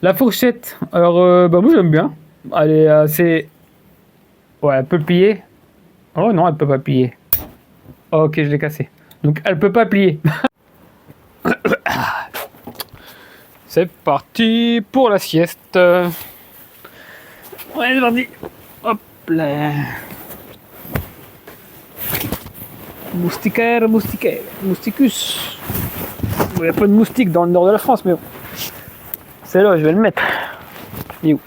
La fourchette, alors bah moi j'aime bien. Elle est assez... Ouais, elle peut plier. Oh non, elle peut pas plier. Oh, ok, je l'ai cassé. Donc elle peut pas plier. C'est parti pour la sieste. Ouais, c'est parti. Hop là. Moustiquaire, moustiquaire, mousticus. Il n'y a pas de moustique dans le nord de la France, mais bon. C'est là, je vais le mettre. Il est où?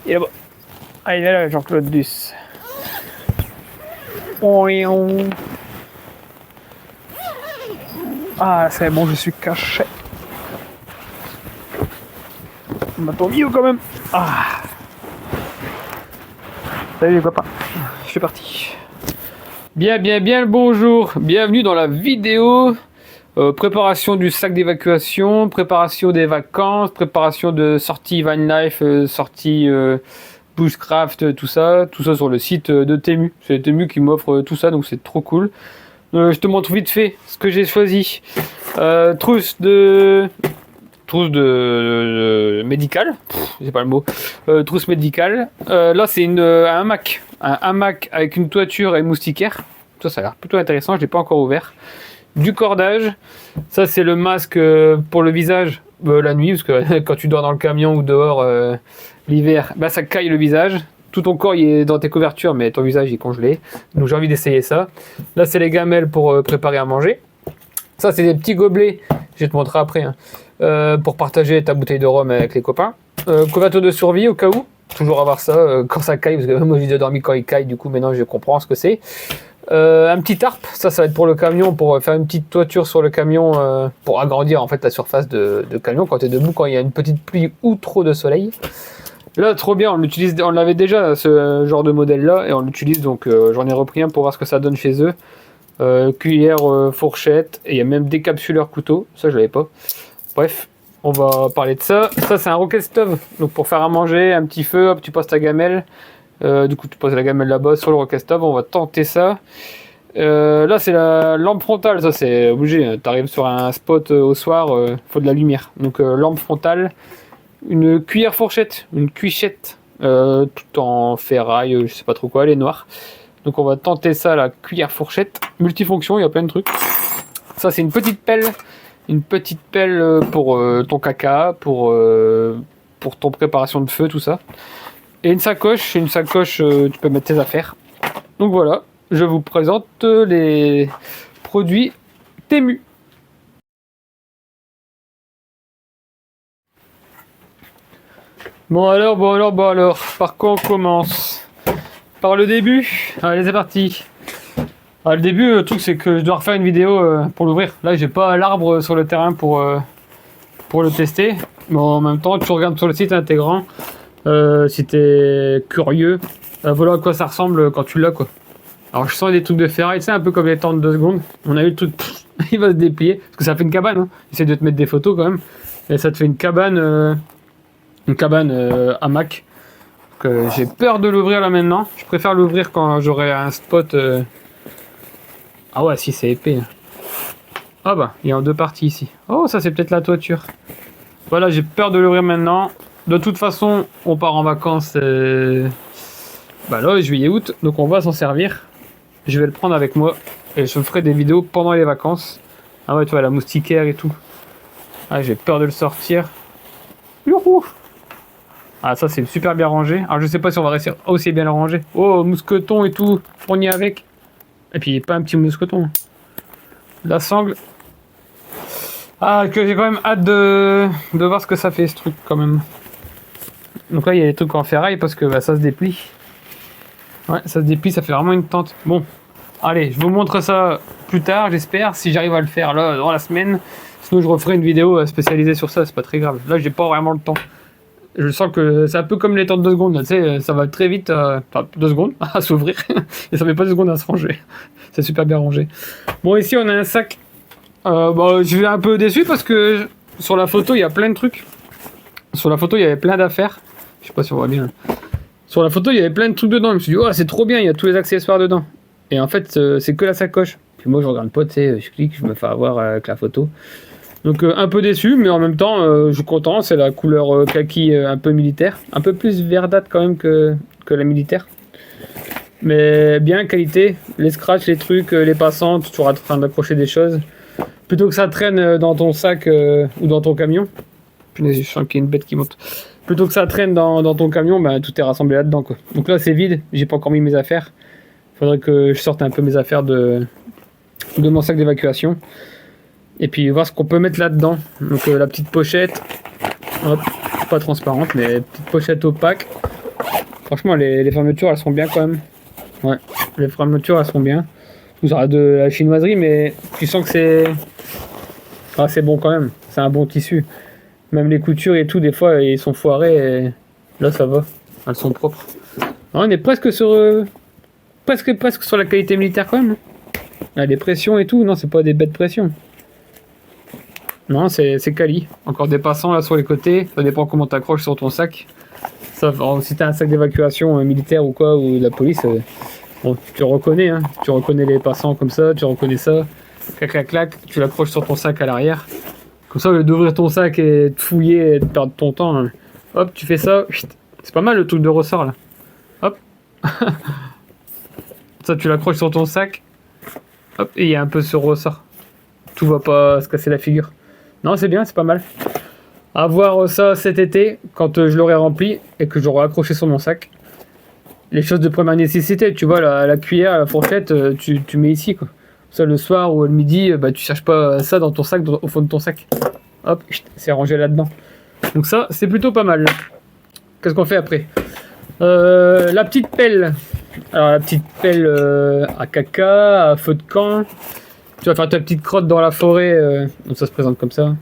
Il est là-bas. Ah, il est là, Jean-Claude Duss. Ah, c'est bon, je suis caché. On m'a pas mis où quand même. Ah. Salut les copains. Je suis parti. Bien le bonjour. Bienvenue dans la vidéo. Préparation du sac d'évacuation, préparation des vacances, préparation de sortie van life, sortie bushcraft, tout ça sur le site de Temu. C'est Temu qui m'offre tout ça, donc c'est trop cool. Je te montre vite fait ce que j'ai choisi. Trousse de médicale, c'est pas le mot. Trousse médicale. Là c'est un hamac, avec une toiture et moustiquaire. Ça a l'air plutôt intéressant. Je l'ai pas encore ouvert. Du cordage, ça c'est le masque pour le visage la nuit, parce que quand tu dors dans le camion ou dehors l'hiver, bah, ça caille le visage. Tout ton corps il est dans tes couvertures, mais ton visage il est congelé. Donc j'ai envie d'essayer ça. Là c'est les gamelles pour préparer à manger. Ça c'est des petits gobelets, je vais te montrer après, hein, pour partager ta bouteille de rhum avec les copains. Couverture de survie au cas où, toujours avoir ça quand ça caille, parce que moi j'ai déjà dormi quand il caille, du coup maintenant je comprends ce que c'est. Un petit tarp, ça va être pour le camion, pour faire une petite toiture sur le camion, pour agrandir en fait la surface de camion quand tu es debout, quand il y a une petite pluie ou trop de soleil. Là trop bien, on l'avait déjà ce genre de modèle là, et on l'utilise, donc j'en ai repris un pour voir ce que ça donne chez eux. Cuillère, fourchette, et il y a même décapsuleur couteau, ça je l'avais pas. Bref, on va parler de ça. Ça c'est un rocket stove, donc pour faire à manger, un petit feu, hop tu passes ta gamelle. Du coup tu poses la gamelle là-bas sur le rocket stove, on va tenter ça. Là c'est la lampe frontale, ça c'est obligé, tu arrives sur un spot au soir, faut de la lumière. Donc lampe frontale, une cuillère fourchette, une cuichette, tout en ferraille, je sais pas trop quoi, elle est noire. Donc on va tenter ça, la cuillère fourchette, multifonction, il y a plein de trucs. Ça c'est une petite pelle pour ton caca, pour ton préparation de feu, tout ça. Et une sacoche, tu peux mettre tes affaires. Donc voilà, je vous présente les produits Temu. Bon alors, par quoi on commence? Par le début? Allez, c'est parti. Alors, le début, le truc c'est que je dois refaire une vidéo pour l'ouvrir. Là, j'ai pas l'arbre sur le terrain pour le tester. Mais en même temps, tu regardes sur le site intégrant. Si t'es curieux, voilà à quoi ça ressemble quand tu l'as, quoi. Alors je sens des trucs de ferraille, c'est un peu comme les temps de 2 secondes. On a eu le truc, il va se déplier, parce que ça fait une cabane, hein. Essaye de te mettre des photos quand même. Et ça te fait une cabane hamac. J'ai peur de l'ouvrir là maintenant. Je préfère l'ouvrir quand j'aurai un spot. Ah ouais, si c'est épais. Ah bah, il y a en 2 parties ici. Oh, ça c'est peut-être la toiture. Voilà, j'ai peur de l'ouvrir maintenant. De toute façon, on part en vacances bah là, juillet-août, donc on va s'en servir. Je vais le prendre avec moi et je ferai des vidéos pendant les vacances. Ah ouais, tu vois, la moustiquaire et tout. Ah, j'ai peur de le sortir. Youhou! Ah, ça c'est super bien rangé. Alors je sais pas si on va réussir aussi bien le ranger. Oh, mousqueton et tout, on y est avec. Et puis pas un petit mousqueton. La sangle. Ah, que j'ai quand même hâte de voir ce que ça fait ce truc quand même. Donc là il y a des trucs en ferraille parce que bah, ça se déplie. Ouais, ça se déplie, ça fait vraiment une tente. Bon, allez, je vous montre ça plus tard, j'espère, si j'arrive à le faire là dans la semaine. Sinon je referai une vidéo spécialisée sur ça, c'est pas très grave. Là j'ai pas vraiment le temps. Je sens que c'est un peu comme les temps de 2 secondes, tu sais, ça va très vite, enfin 2 secondes à s'ouvrir, et ça met pas 2 secondes à se ranger. C'est super bien rangé. Bon, ici on a un sac. Bon, je suis un peu déçu parce que sur la photo il y a plein de trucs. Sur la photo il y avait plein d'affaires. Je sais pas si on voit bien. Sur la photo il y avait plein de trucs dedans. Je me suis dit, oh c'est trop bien, il y a tous les accessoires dedans. Et en fait c'est que la sacoche. Puis moi je regarde pas, tu sais, je clique, je me fais avoir avec la photo. Donc un peu déçu, mais en même temps, je suis content. C'est la couleur kaki un peu militaire. Un peu plus verdâtre quand même que la militaire. Mais bien qualité. Les scratchs, les trucs, les passants, toujours en train d'accrocher des choses. Plutôt que ça traîne dans ton sac ou dans ton camion. Punaise, je sens qu'il y a une bête qui monte. Plutôt que ça traîne dans ton camion, bah, tout est rassemblé là-dedans, quoi. Donc là, c'est vide. J'ai pas encore mis mes affaires. Faudrait que je sorte un peu mes affaires de mon sac d'évacuation. Et puis voir ce qu'on peut mettre là-dedans. Donc la petite pochette. Hop, pas transparente, mais petite pochette opaque. Franchement, les fermetures, elles sont bien quand même. Ouais, les fermetures, elles sont bien. Vous aurez de la chinoiserie, mais tu sens que c'est... Ah, c'est bon quand même. C'est un bon tissu. Même les coutures et tout, des fois, ils sont foirés. Et là, ça va. Elles sont propres. Alors, on est presque sur... presque sur la qualité militaire quand même. Là, les pressions et tout. Non, c'est pas des bêtes pressions. Non, c'est quali. Encore des passants là sur les côtés. Ça dépend comment t'accroches sur ton sac. Ça, si t'as un sac d'évacuation militaire ou quoi, ou de la police, bon, tu reconnais. Hein. Tu reconnais les passants comme ça, tu reconnais ça. Clac, clac, clac. Tu l'accroches sur ton sac à l'arrière. Comme ça, au lieu d'ouvrir ton sac et de fouiller et de perdre ton temps, hein. Hop, tu fais ça. C'est pas mal le truc de ressort là. Hop. Ça, tu l'accroches sur ton sac. Hop, et il y a un peu ce ressort. Tout va pas se casser la figure. Non, c'est bien, c'est pas mal. À voir ça cet été, quand je l'aurai rempli et que j'aurai accroché sur mon sac. Les choses de première nécessité, tu vois, la cuillère, la fourchette, tu mets ici, quoi. Ça, le soir ou le midi, bah, tu cherches pas ça dans ton sac, au fond de ton sac. Hop, c'est rangé là-dedans. Donc ça, c'est plutôt pas mal. Qu'est-ce qu'on fait après? La petite pelle. Alors, la petite pelle à caca, à feu de camp. Tu vas faire ta petite crotte dans la forêt. Donc ça se présente comme ça.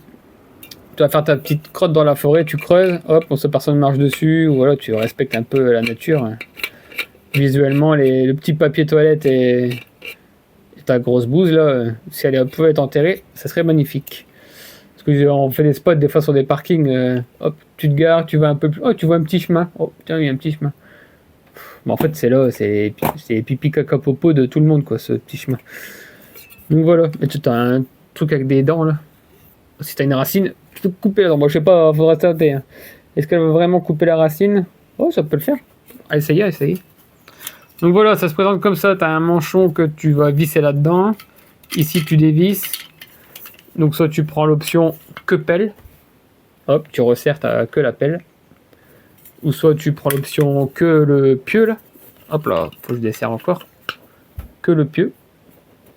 Tu vas faire ta petite crotte dans la forêt, tu creuses, hop, on sait personne marche dessus, ou voilà, tu respectes un peu la nature. Visuellement, le petit papier toilette et ta grosse bouse là, si elle pouvait être enterrée, ça serait magnifique. Parce que on fait des spots des fois sur des parkings, hop, tu te gares, tu vas un peu plus, oh, tu vois un petit chemin, oh tiens, il y a un petit chemin. Bon, en fait, c'est là, c'est pipi caca popo de tout le monde, quoi, ce petit chemin. Donc voilà, et tu as un truc avec des dents là. Si tu as une racine, tu peux couper la dent. Moi, je sais pas, faudra tenter. Hein. Est-ce qu'elle va vraiment couper la racine? Oh, ça peut le faire. À essayer, à essayer. Donc voilà, ça se présente comme ça. Tu as un manchon que tu vas visser là-dedans. Ici, tu dévisses. Donc soit tu prends l'option que pelle. Hop, tu resserres, tu que la pelle. Ou soit tu prends l'option que le pieu là. Hop là, faut que je desserre encore. Que le pieu.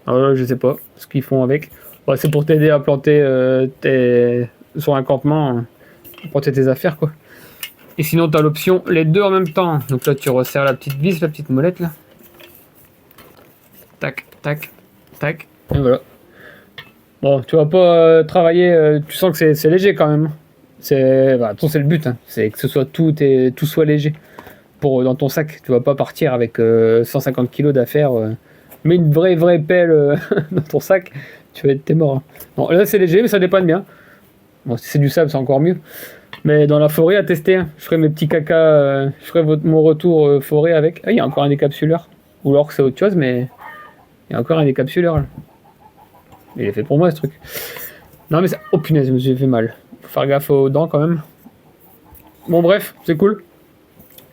Alors là, je sais pas ce qu'ils font avec. Bah, c'est pour t'aider à planter sur un campement, planter tes affaires, quoi. Et sinon, tu as l'option les deux en même temps. Donc là, tu resserres la petite vis, la petite molette, là. Tac, tac, tac. Et voilà. Bon, tu vas pas travailler, tu sens que c'est léger quand même. Bah, c'est le but, hein. C'est que ce soit tout soit léger. Dans ton sac, tu vas pas partir avec 150 kg d'affaires. Mais une vraie pelle dans ton sac, t'es mort. Hein. Bon, là, c'est léger, mais ça dépanne bien. Bon, si c'est du sable, c'est encore mieux. Mais dans la forêt, à tester, hein. Je ferai mes petits caca, je ferai mon retour forêt avec. Ah, il y a encore un décapsuleur. Ou alors que c'est autre chose, mais il y a encore un décapsuleur là. Il est fait pour moi ce truc. Non, mais ça... Oh punaise, je me suis fait mal. Faut faire gaffe aux dents quand même. Bon, bref, c'est cool.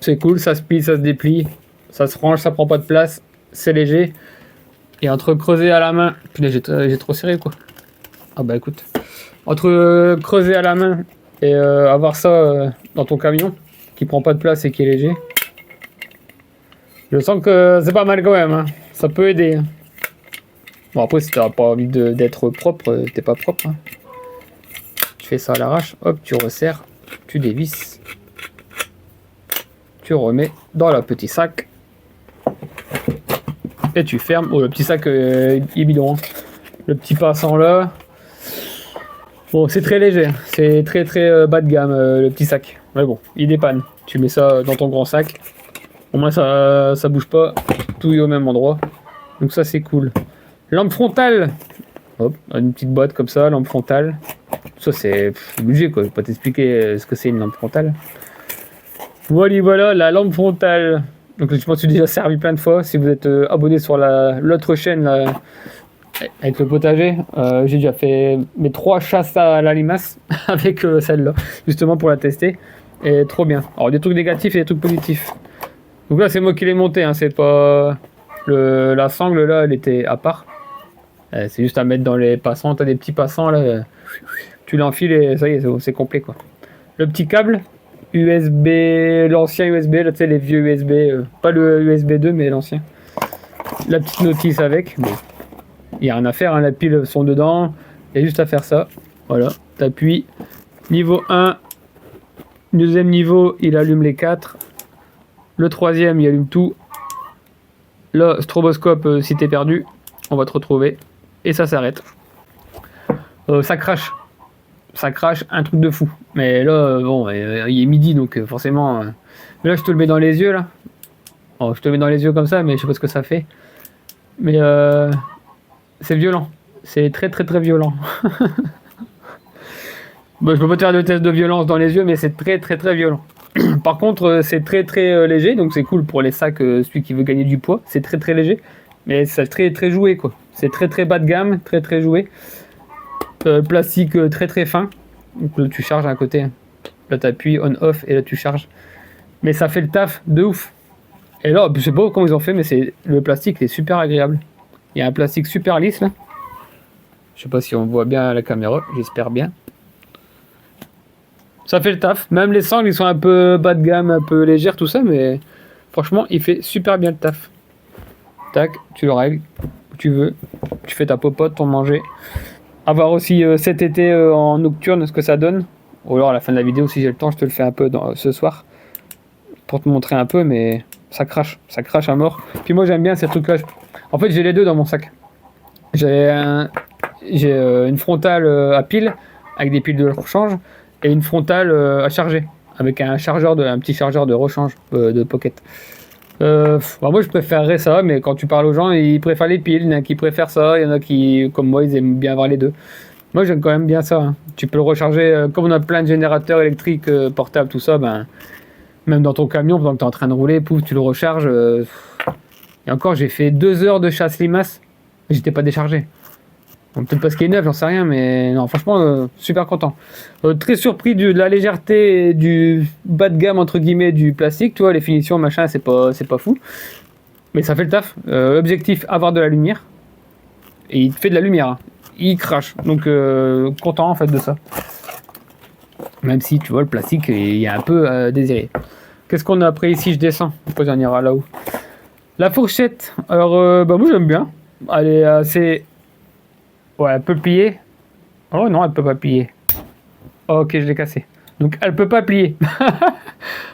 C'est cool, ça se plie, ça se déplie. Ça se range, ça prend pas de place. C'est léger. Et entre creuser à la main... Punaise, j'ai trop serré quoi. Ah bah écoute. Entre creuser à la main et avoir ça dans ton camion, qui prend pas de place et qui est léger. Je sens que c'est pas mal quand même. Hein. Ça peut aider. Hein. Bon après, si t'as pas envie d'être propre, t'es pas propre. Hein. Tu fais ça à l'arrache. Hop, tu resserres. Tu dévisses. Tu remets dans le petit sac. Et tu fermes. Oh, le petit sac, il est bidon. Hein. Le petit passant là. Bon, c'est très léger. C'est très bas de gamme, le petit sac. Mais bon, il dépanne. Tu mets ça dans ton grand sac. Au moins, ça bouge pas. Tout est au même endroit. Donc ça, c'est cool. Lampe frontale. Hop, une petite boîte comme ça, lampe frontale. Ça, c'est budget, quoi. Je vais pas t'expliquer ce que c'est une lampe frontale. Voilà, la lampe frontale. Donc je pense que j'ai déjà servi plein de fois. Si vous êtes abonné sur l'autre chaîne, là, avec le potager. J'ai déjà fait mes 3 chasses à la limace avec celle-là, justement pour la tester. Et trop bien. Alors des trucs négatifs et des trucs positifs. Donc là c'est moi qui l'ai monté, hein, c'est pas la sangle là, elle était à part. C'est juste à mettre dans les passants, t'as des petits passants là, tu l'enfiles et ça y est, c'est complet quoi. Le petit câble USB, l'ancien USB, là tu sais les vieux USB, pas le USB 2 mais l'ancien. La petite notice avec, bon, il n'y a rien à faire, hein, la pile sont dedans, il y a juste à faire ça, voilà, t'appuies, niveau 1, deuxième niveau il allume les 4, le troisième il allume tout, là stroboscope si t'es perdu, on va te retrouver, et ça s'arrête. Ça crache un truc de fou, mais là bon il est midi donc forcément, là je te le mets dans les yeux là, oh, je te le mets dans les yeux comme ça mais je sais pas ce que ça fait, mais c'est violent, c'est très très très violent. Bon, je peux pas te faire de test de violence dans les yeux mais c'est très très très violent. Par contre c'est très très léger donc c'est cool pour les sacs, celui qui veut gagner du poids, c'est très très léger mais c'est très très joué quoi, c'est très très bas de gamme, très très joué. Plastique très très fin, donc là tu charges à côté, là tu appuies on off et là tu charges, mais ça fait le taf de ouf. Et là je sais pas comment ils ont fait mais c'est le plastique il est super agréable, il y a un plastique super lisse là, je sais pas si on voit bien à la caméra, j'espère bien. Ça fait le taf, même les sangles ils sont un peu bas de gamme, un peu légères tout ça, mais franchement il fait super bien le taf. Tac, tu le règles où tu veux, tu fais ta popote, ton manger. À voir aussi cet été en nocturne ce que ça donne. Ou alors à la fin de la vidéo si j'ai le temps je te le fais un peu ce soir. Pour te montrer un peu mais ça crache à mort. Puis moi j'aime bien ces trucs là. En fait j'ai les deux dans mon sac. J'ai une frontale à pile avec des piles de rechange et une frontale à charger avec un petit chargeur de rechange de pocket. Moi je préférerais ça, mais quand tu parles aux gens ils préfèrent les piles, il y en a qui préfèrent ça, il y en a qui comme moi ils aiment bien avoir les deux. Moi j'aime quand même bien ça, hein. Tu peux le recharger, comme on a plein de générateurs électriques portables tout ça, ben même dans ton camion pendant que tu es en train de rouler, pouf tu le recharges. Et encore j'ai fait 2 heures de chasse limace, j'étais pas déchargé. Bon, peut-être parce qu'il est neuf, j'en sais rien, mais non, franchement, super content. Très surpris de la légèreté et du bas de gamme, entre guillemets, du plastique. Tu vois, les finitions, machin, c'est pas fou. Mais ça fait le taf. Objectif, avoir de la lumière. Et il fait de la lumière. Hein. Il crache. Donc, content, en fait, de ça. Même si, tu vois, le plastique, il y a un peu désiré. Qu'est-ce qu'on a après ici? Je descends. Après, j'en ira là-haut. La fourchette. Alors, moi, j'aime bien. Elle est assez... Ouais, elle peut plier. Oh non, elle peut pas plier. Oh, ok, je l'ai cassé. Donc, elle peut pas plier.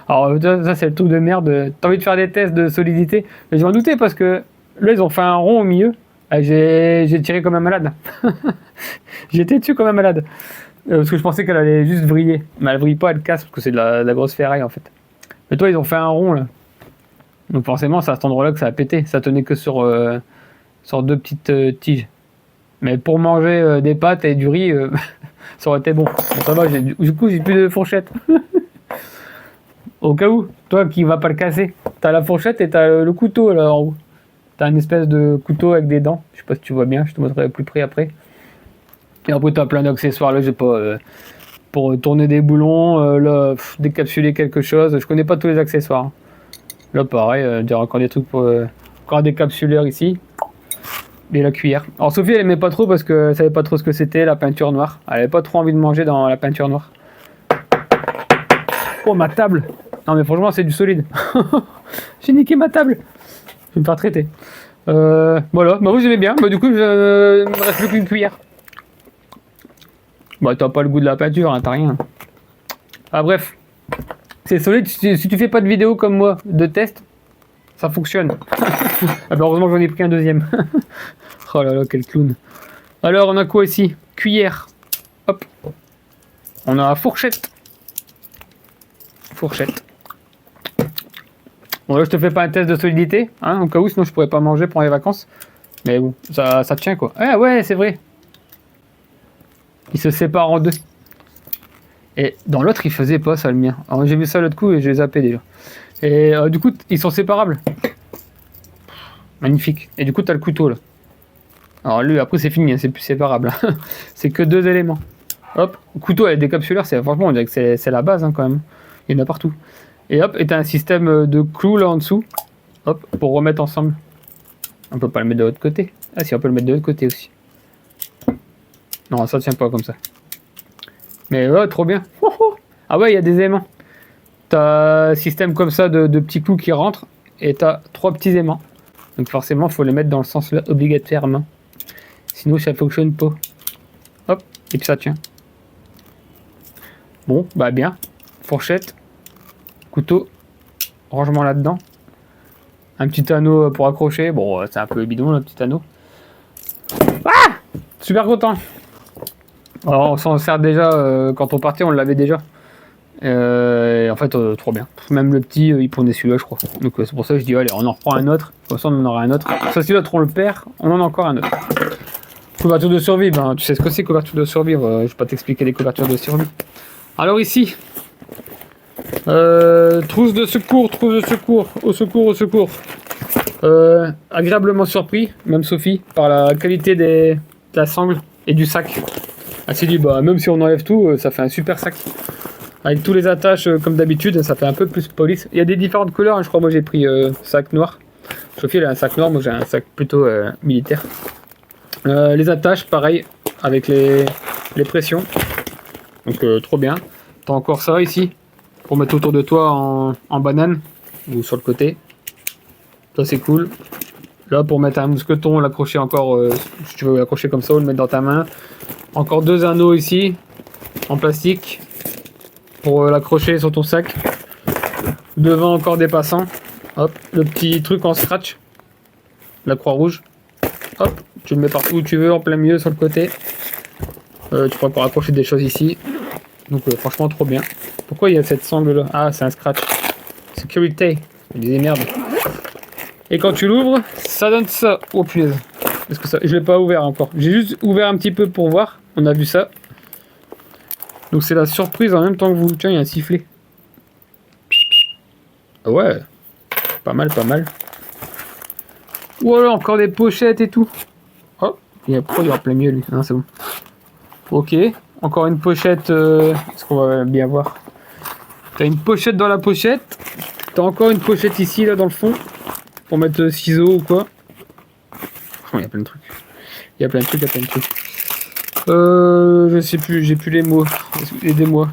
Alors, ça, c'est le truc de merde. T'as envie de faire des tests de solidité? Mais je m'en doutais parce que là, ils ont fait un rond au milieu. J'ai tiré comme un malade. J'étais dessus comme un malade. Parce que je pensais qu'elle allait juste vriller. Mais elle vrille pas, elle casse parce que c'est de la grosse ferraille en fait. Mais toi, ils ont fait un rond là. Donc, forcément, c'est à cet endroit-là que ça a pété. Ça tenait que sur 2 petites tiges. Mais pour manger des pâtes et du riz, ça aurait été bon. Bon ça va, du coup j'ai plus de fourchette. Au cas où, toi qui va pas le casser, t'as la fourchette et t'as le couteau là en haut. T'as une espèce de couteau avec des dents. Je sais pas si tu vois bien, je te montrerai plus près après. Et après t'as plein d'accessoires là, je sais pas, pour tourner des boulons, là, décapsuler quelque chose. Je connais pas tous les accessoires. Là pareil, il y aura encore des trucs pour... encore un décapsuleur ici. Et la cuillère. Alors Sophie elle aimait pas trop parce qu'elle savait pas trop ce que c'était la peinture noire. Elle avait pas trop envie de manger dans la peinture noire. Oh ma table. Non mais franchement c'est du solide. J'ai niqué ma table. Je vais me faire traiter. Voilà, bah vous aimez bien. Bah du coup il me reste plus qu'une cuillère. Bah t'as pas le goût de la peinture, hein, t'as rien. Ah bref. C'est solide, si tu fais pas de vidéo comme moi de test, ça fonctionne. Ah bah heureusement que j'en ai pris un deuxième. Oh là là, quel clown. Alors, on a quoi ici? Cuillère. Hop. On a fourchette. Fourchette. Bon, là, je te fais pas un test de solidité, hein, au cas où, sinon je pourrais pas manger pendant les vacances. Mais bon, ça tient, quoi. Ah ouais, c'est vrai. Il se sépare en 2. Et dans l'autre, il faisait pas ça, le mien. Alors, j'ai vu ça l'autre coup et je les zappé déjà. Et du coup, ils sont séparables. Magnifique. Et du coup, t'as le couteau, là. Alors lui, après c'est fini, hein, c'est plus séparable. C'est que 2 éléments. Hop, couteau avec décapsuleur, franchement on dirait que c'est la base hein, quand même. Il y en a partout. Et hop, et t'as un système de clous là en dessous. Hop, pour remettre ensemble. On peut pas le mettre de l'autre côté. Ah si, on peut le mettre de l'autre côté aussi. Non, ça tient pas comme ça. Mais ouais, trop bien. Ah ouais, il y a des aimants. T'as un système comme ça de petits clous qui rentrent. Et t'as 3 petits aimants. Donc forcément, il faut les mettre dans le sens là, obligatoirement. Sinon, ça fonctionne pas. Hop, et puis ça tient. Bon, bah bien. Fourchette. Couteau. Rangement là-dedans. Un petit anneau pour accrocher. Bon, c'est un peu bidon, le petit anneau. Ah! Super content. Alors, on s'en sert déjà. Quand on partait, on l'avait déjà. En fait, trop bien. Même le petit, il prenait celui-là, je crois. Donc, c'est pour ça que je dis, allez, on en reprend un autre. De toute façon, on en aura un autre. Ça, si l'autre, on le perd, on en a encore un autre. Couverture de survie, ben, tu sais ce que c'est, couverture de survie. Je vais pas t'expliquer les couvertures de survie. Alors, ici, trousse de secours, au secours, au secours. Agréablement surpris, même Sophie, par la qualité de la sangle et du sac. Elle s'est dit, bah, même si on enlève tout, ça fait un super sac. Avec tous les attaches, comme d'habitude, ça fait un peu plus police. Il y a des différentes couleurs, hein, je crois, moi j'ai pris sac noir. Sophie elle a un sac noir, moi j'ai un sac plutôt militaire. Les attaches, pareil, avec les pressions. Donc trop bien. T'as encore ça ici, pour mettre autour de toi en banane, ou sur le côté. Ça c'est cool. Là pour mettre un mousqueton, l'accrocher encore, si tu veux l'accrocher comme ça ou le mettre dans ta main. Encore 2 anneaux ici, en plastique, pour l'accrocher sur ton sac. Devant encore des passants. Hop, le petit truc en scratch. La croix rouge. Hop, tu le mets partout où tu veux, en plein milieu, sur le côté. Tu pourras encore accrocher des choses ici. Donc franchement trop bien. Pourquoi il y a cette sangle là? Ah, c'est un scratch. Sécurité. Je disais merde. Et quand tu l'ouvres, ça donne ça. Oh punaise. Est-ce que ça... Je l'ai pas ouvert encore. J'ai juste ouvert un petit peu pour voir. On a vu ça. Donc c'est la surprise en même temps que vous. Tiens, il y a un sifflet. Ah ouais. Pas mal, pas mal. Voilà, encore des pochettes et tout. Oh, il y a pourquoi il y a plein milieu lui. Non, c'est bon. Ok. Encore une pochette. Est-ce qu'on va bien voir? T'as une pochette dans la pochette. T'as encore une pochette ici, là, dans le fond. Pour mettre ciseaux ou quoi. Oh, il y a plein de trucs. Il y a plein de trucs, je sais plus, j'ai plus les mots. Aidez-moi.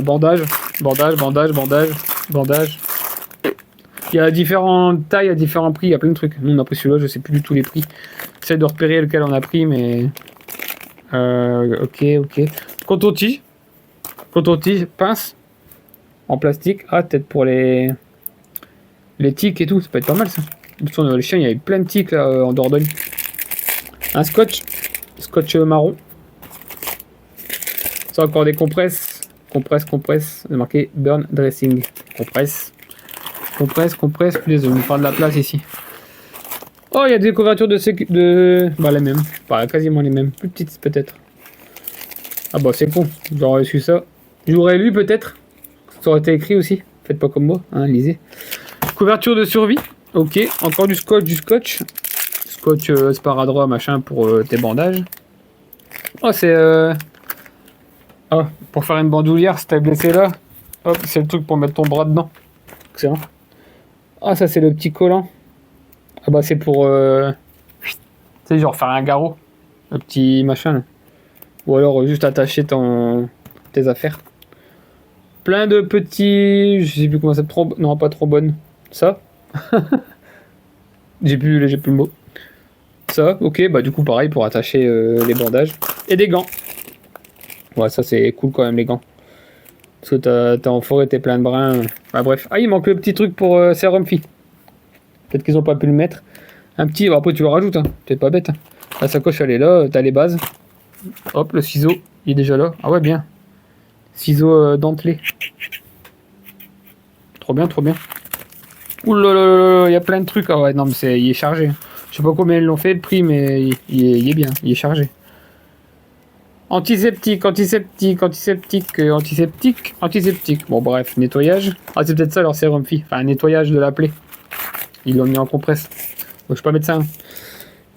Bandage. Il y a différentes tailles, à différents prix, il y a plein de trucs. Nous on a pris celui-là, je sais plus du tout les prix. J'essaie de repérer lequel on a pris, mais... ok. Coton-tige, pince. En plastique. Ah, peut-être pour les tiques et tout, ça peut être pas mal ça. Les chiens, il y avait plein de tiques là en Dordogne. Un scotch marron. Ça encore des compresses. Compresse. C'est marqué burn dressing. Compresse. Plus je vais me faire de la place ici. Oh, il y a des couvertures bah les mêmes. Pas quasiment les mêmes. Plus petites peut-être. Ah bah c'est con. J'aurais su ça. J'aurais lu peut-être. Ça aurait été écrit aussi. Faites pas comme moi, hein, lisez. Couverture de survie. Ok. Encore du scotch. Scotch sparadrap machin pour tes bandages. Oh c'est ah, pour faire une bandoulière si t'es blessé là. Hop, c'est le truc pour mettre ton bras dedans. Excellent. Ah ça c'est le petit collant. Ah bah c'est pour tu sais genre faire un garrot. Le petit machin là. Ou alors juste attacher tes affaires. Plein de petits... Je sais plus comment ça... Non, pas trop bonne. Ça. j'ai plus le mot. Ça, ok. Bah du coup, pareil pour attacher les bandages. Et des gants. Ouais, ça c'est cool quand même, les gants. Parce que t'es en forêt, t'es plein de brins. Bah bref. Ah, il manque le petit truc pour sérum fille. Peut-être qu'ils ont pas pu le mettre. Un petit... Bon, après, tu le rajoutes. Hein. T'es pas bête. Hein. La sacoche, elle est là. T'as les bases. Hop, le ciseau. Il est déjà là. Ah ouais, bien. Ciseaux dentelés. Trop bien. Ouh là là, il y a plein de trucs. Ah ouais, non, mais il est chargé. Je sais pas combien ils l'ont fait le prix, mais il est bien. Il est chargé. Antiseptique. Bon, bref, nettoyage. Ah, c'est peut-être ça leur sérum phi. Enfin, nettoyage de la plaie. Ils l'ont mis en compresse. Donc, je suis pas médecin.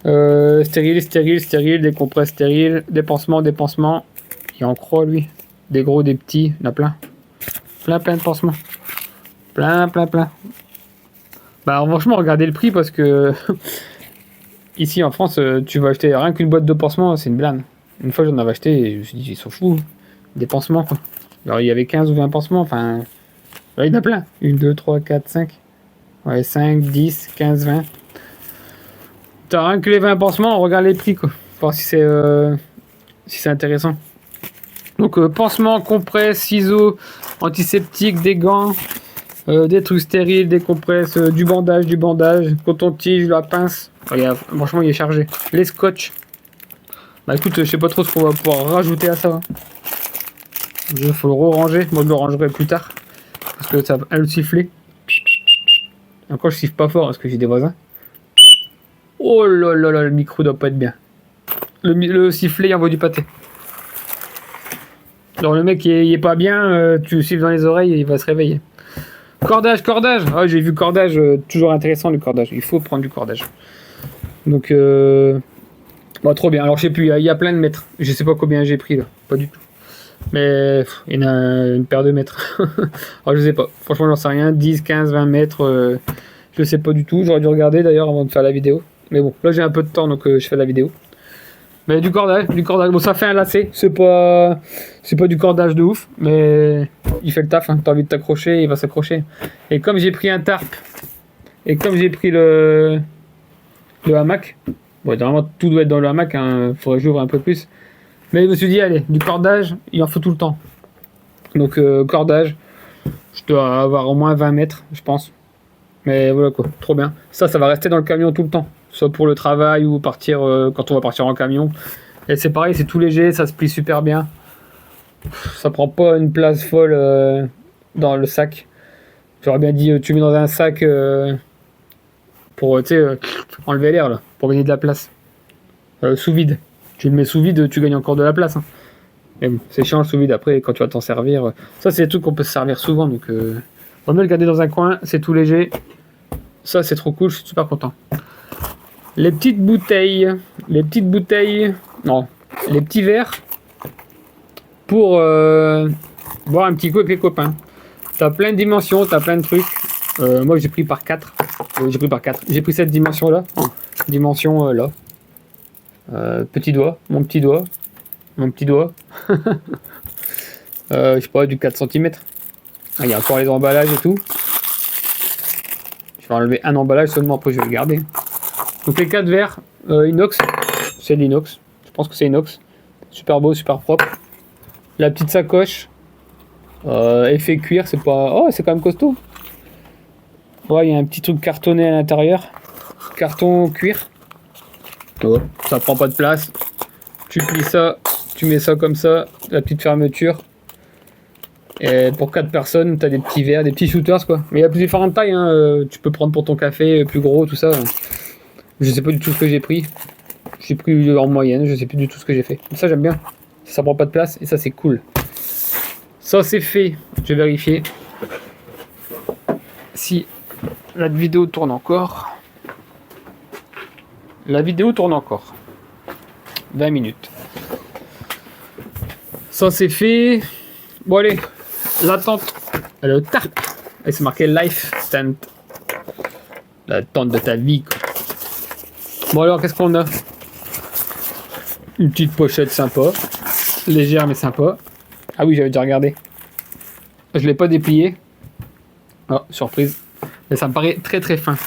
Stérile, stérile, stérile, décompresse, stérile, dépansement, dépansement. Il en croit lui. Des gros, des petits, il y en a plein. Plein de pansements. Plein. Bah franchement, regardez le prix parce que ici en France, tu vas acheter rien qu'une boîte de pansements, c'est une blinde. Une fois j'en avais acheté et je me suis dit, ils sont fous. Des pansements quoi. Alors il y avait 15 ou 20 pansements, enfin. Là, il y en a plein. 1, 2, 3, 4, 5. Ouais, 5, 10, 15, 20. T'as rien que les 20 pansements, on regarde les prix quoi. Pour voir si c'est intéressant. Donc pansements, compresses, ciseaux, antiseptiques, des gants, des trucs stériles, des compresses, du bandage, coton-tige, la pince. Franchement il est chargé. Les scotch. Bah écoute, je sais pas trop ce qu'on va pouvoir rajouter à ça. Il faut le ranger. Moi je le rangerai plus tard. Parce que ça va le siffler. Encore je siffle pas fort parce que j'ai des voisins. Oh là là là, le micro doit pas être bien. Le sifflet il envoie du pâté. Alors le mec il est pas bien, tu le siffles dans les oreilles et il va se réveiller. Cordage. Ah, j'ai vu cordage, toujours intéressant le cordage. Il faut prendre du cordage. Donc bon, trop bien. Alors je sais plus, il y a plein de mètres. Je sais pas combien j'ai pris là, pas du tout. Mais il y en a une paire de mètres. Alors je sais pas. Franchement j'en sais rien. 10, 15, 20 mètres. Je sais pas du tout. J'aurais dû regarder d'ailleurs avant de faire la vidéo. Mais bon, là j'ai un peu de temps donc je fais la vidéo. Mais du cordage. Bon, ça fait un lacet. C'est pas du cordage de ouf, mais il fait le taf. Hein. T'as envie de t'accrocher, il va s'accrocher. Et comme j'ai pris un tarp, et comme j'ai pris le hamac, bon, normalement tout doit être dans le hamac. Hein. Faudrait que j'ouvre un peu plus. Mais je me suis dit, allez, du cordage, il en faut tout le temps. Donc cordage, je dois avoir au moins 20 mètres, je pense. Mais voilà quoi, trop bien. Ça va rester dans le camion tout le temps. Soit pour le travail ou partir quand on va partir en camion. Et c'est pareil, c'est tout léger, ça se plie super bien. Ça prend pas une place folle dans le sac. J'aurais bien dit, tu mets dans un sac pour enlever l'air là, pour gagner de la place. Sous vide. Tu le mets sous vide, tu gagnes encore de la place. Hein. Mais bon, c'est chiant le sous vide après quand tu vas t'en servir. Ça c'est des trucs qu'on peut se servir souvent donc on va mieux le garder dans un coin, c'est tout léger. Ça c'est trop cool, je suis super content. Les petites bouteilles, non, les petits verres pour boire un petit coup avec les copains. T'as plein de dimensions, t'as plein de trucs. Moi j'ai pris par 4. J'ai pris cette dimension là. Dimension là. Petit doigt, mon petit doigt. Je sais pas, du 4 cm. Il y a encore les emballages et tout. Je vais enlever un emballage seulement, après je vais le garder. Donc les 4 verres inox, c'est l'inox, je pense que c'est inox. Super beau, super propre. La petite sacoche, effet cuir, c'est pas... Oh, c'est quand même costaud. Ouais, il y a un petit truc cartonné à l'intérieur. Carton cuir. Oh, ça prend pas de place. Tu plies ça, tu mets ça comme ça, la petite fermeture. Et pour 4 personnes, tu as des petits verres, des petits shooters quoi. Mais il y a plus différentes tailles, hein. Tu peux prendre pour ton café, plus gros, tout ça. Je sais pas du tout ce que j'ai pris. J'ai pris en moyenne, je sais plus du tout ce que j'ai fait. Ça j'aime bien. Ça prend pas de place et ça c'est cool. Ça c'est fait. Je vais vérifier si la vidéo tourne encore. La vidéo tourne encore. 20 minutes. Ça c'est fait. Bon allez, la tente. Le tarp. Et c'est marqué Life Tent. La tente de ta vie quoi. Bon alors qu'est-ce qu'on a? Une petite pochette sympa. Légère mais sympa. Ah oui j'avais déjà regardé. Je l'ai pas déplié. Oh surprise. Mais ça me paraît très très fin.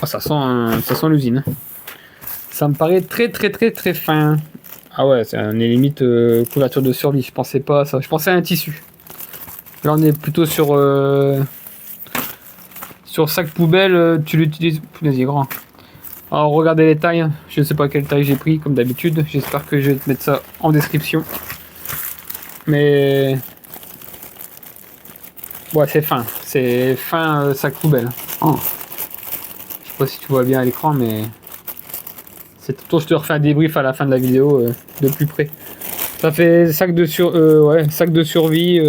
Oh, ça sent l'usine. Ça me paraît très fin. Ah ouais, c'est une limite couverture de survie. Je pensais pas à ça. Je pensais à un tissu. Là, on est plutôt sur sac poubelle. Tu l'utilises. Punaise, il est grand. Alors, regardez les tailles. Je ne sais pas quelle taille j'ai pris, comme d'habitude. J'espère que je vais te mettre ça en description. Mais ouais, c'est fin. C'est fin sac poubelle. Oh. Je sais pas si tu vois bien à l'écran, mais je te refais un débrief à la fin de la vidéo de plus près. Ça fait sac de survie.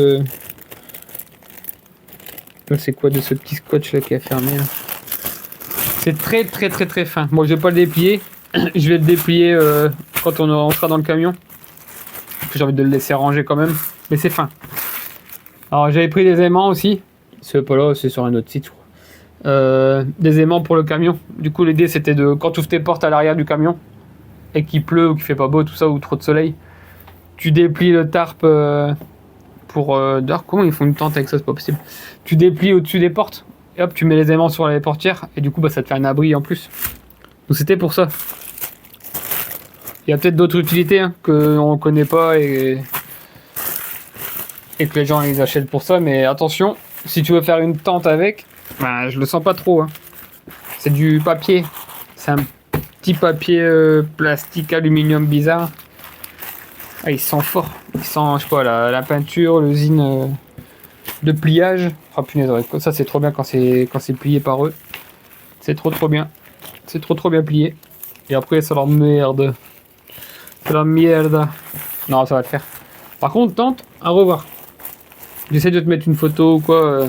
C'est quoi ce petit scotch là qui a fermé là. C'est très fin. Moi je vais pas le déplier. Je vais le déplier quand on sera dans le camion. J'ai envie de le laisser ranger quand même. Mais c'est fin. Alors j'avais pris des aimants aussi. C'est pas là, c'est sur un autre site, je crois. Des aimants pour le camion. Du coup, l'idée c'était de, quand tu ouvres tes portes à l'arrière du camion et qu'il pleut ou qu'il fait pas beau, tout ça, ou trop de soleil, tu déplies le tarp pour. D'ailleurs, comment ils font une tente avec ça? C'est pas possible. Tu déplies au-dessus des portes et hop, tu mets les aimants sur les portières et du coup, bah, ça te fait un abri en plus. Donc c'était pour ça. Il y a peut-être d'autres utilités hein, qu'on connaît pas et que les gens ils achètent pour ça, mais attention, si tu veux faire une tente avec, ben, je le sens pas trop. Hein. C'est du papier. C'est un petit papier plastique aluminium bizarre. Ah, il sent fort. Il sent, je sais pas, la peinture, l'usine de pliage. Ah punaise, ça c'est trop bien quand c'est plié par eux. C'est trop bien. C'est trop bien plié. Et après, c'est la merde. C'est la merde. Non, ça va le faire. Par contre, tente à revoir. J'essaie de te mettre une photo ou quoi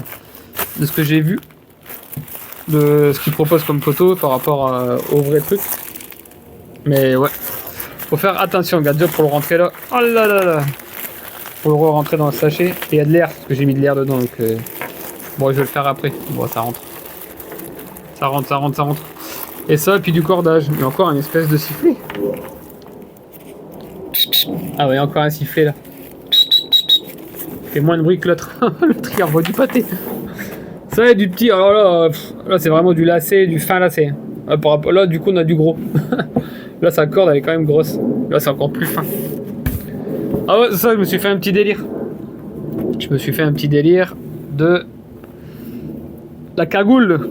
de ce que j'ai vu. De ce qu'ils proposent comme photo par rapport au vrai truc. Mais ouais. Faut faire attention, regarde, déjà pour le rentrer là. Oh là là là. Pour le rentrer dans le sachet. Et il y a de l'air, parce que j'ai mis de l'air dedans. Donc, bon, je vais le faire après. Bon, ça rentre. Ça rentre. Et ça, puis du cordage. Mais encore une espèce de sifflet. Ah ouais, encore un sifflet là. Il fait moins de bruit que l'autre. L'autre il envoie du pâté. Ça et du petit. Alors là c'est vraiment du lacet, du fin lacet. Là du coup on a du gros. Là sa corde elle est quand même grosse. Là c'est encore plus fin. Ah ouais, c'est ça, je me suis fait un petit délire. Je me suis fait un petit délire de la cagoule.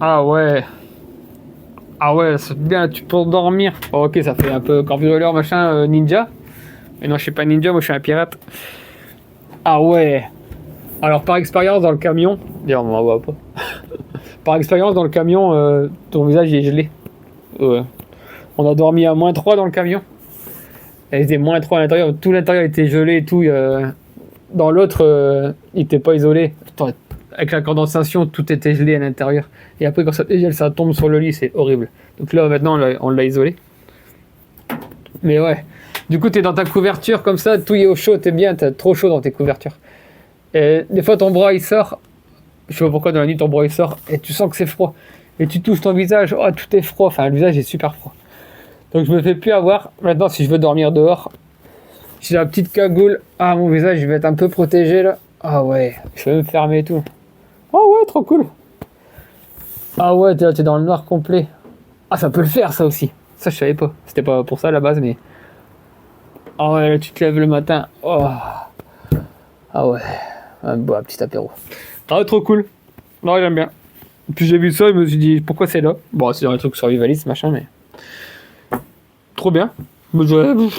Ah ouais. Ah ouais, c'est bien, tu peux dormir. Oh, ok, ça fait un peu cambrioleur, machin, ninja. Mais non, je suis pas ninja, moi je suis un pirate. Ah ouais. Alors par expérience dans le camion, d'ailleurs on m'en voit pas. Par expérience dans le camion, ton visage est gelé. Ouais. On a dormi à -3 dans le camion. Et il faisait -3 à l'intérieur, tout l'intérieur était gelé et tout. Dans l'autre, il était pas isolé. Attends, avec la condensation, tout était gelé à l'intérieur. Et après, quand ça dégèle, ça tombe sur le lit, c'est horrible. Donc là, maintenant, on l'a isolé. Mais ouais. Du coup, t'es dans ta couverture comme ça, tout est au chaud, t'es bien, t'as trop chaud dans tes couvertures. Et des fois, ton bras, il sort. Je sais pas pourquoi, dans la nuit, ton bras, il sort. Et tu sens que c'est froid. Et tu touches ton visage, oh, tout est froid. Enfin, le visage est super froid. Donc, je me fais plus avoir. Maintenant, si je veux dormir dehors, j'ai la petite cagoule. Ah, mon visage, il va être un peu protégé, là. Ah ouais, je vais me fermer et tout. Oh ouais, trop cool. Ah ouais, t'es dans le noir complet. Ah, ça peut le faire, ça aussi. Ça, je savais pas. C'était pas pour ça, à la base, mais... Ah ouais, là, tu te lèves le matin. Oh. Ah ouais, un petit apéro. Ah, trop cool. Non, j'aime bien. Puis j'ai vu ça, je me suis dit, pourquoi c'est là? Bon, c'est dans les trucs survivaliste, machin, mais... Trop bien.